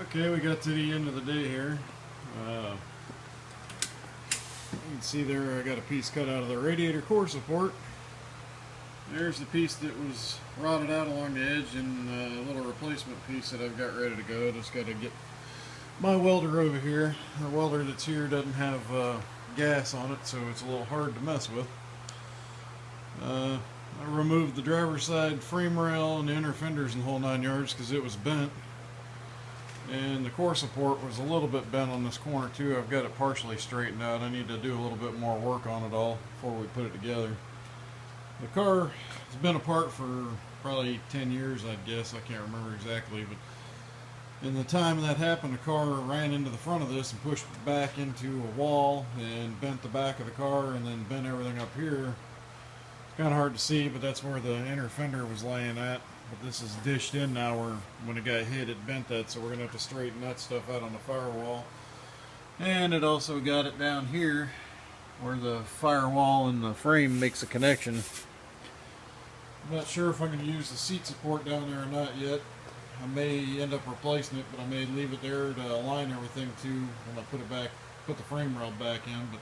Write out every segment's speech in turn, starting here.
Okay, we got to the end of the day here. You can see there I got a piece cut out of the radiator core support. There's the piece that was rotted out along the edge, and a little replacement piece that I've got ready to go. Just got to get my welder over here. The welder that's here doesn't have gas on it, so it's a little hard to mess with. I removed the driver's side frame rail and the inner fenders and the whole 9 yards because it was bent. And the core support was a little bit bent on this corner too. I've got it partially straightened out. I need to do a little bit more work on it all before we put it together. The car has been apart for probably 10 years, I'd guess. I can't remember exactly, but in the time that happened, the car ran into the front of this and pushed back into a wall and bent the back of the car and then bent everything up here. It's kind of hard to see, but that's where the inner fender was laying at. But this is dished in now, where when it got hit it bent that, so we're going to have to straighten that stuff out on the firewall. And it also got it down here where the firewall and the frame makes a connection. I'm not sure if I'm going to use the seat support down there or not yet. I may end up replacing it, but I may leave it there to align everything too when I put it back, put the frame rail back in. But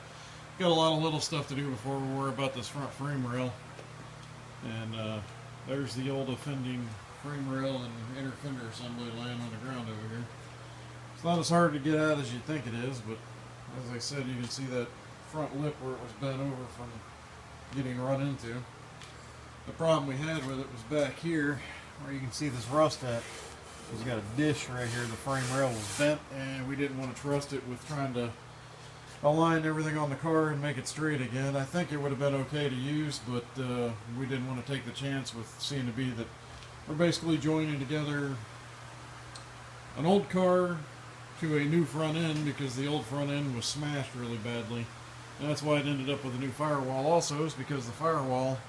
got a lot of little stuff to do before we worry about this front frame rail. And there's the old offending frame rail and inner fender assembly laying on the ground over here. It's not as hard to get out as you think it is, but as I said, you can see that front lip where it was bent over from getting run into. The problem we had with it was back here, where you can see this rust at. It's got a dish right here. The frame rail was bent, and we didn't want to trust it with trying to align everything on the car and make it straight again. I think it would have been okay to use, but we didn't want to take the chance with seeing to be that we're basically joining together an old car to a new front end, because the old front end was smashed really badly. And that's why it ended up with a new firewall also, is because the firewall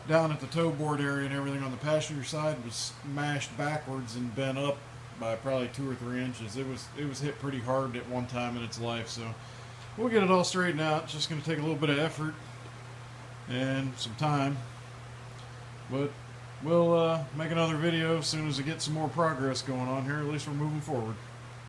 down at the toe board area and everything on the passenger side was smashed backwards and bent up by probably 2 or 3 inches. It was hit pretty hard at one time in its life, so we'll get it all straightened out. It's just going to take a little bit of effort and some time, but we'll make another video as soon as we get some more progress going on here. At least we're moving forward.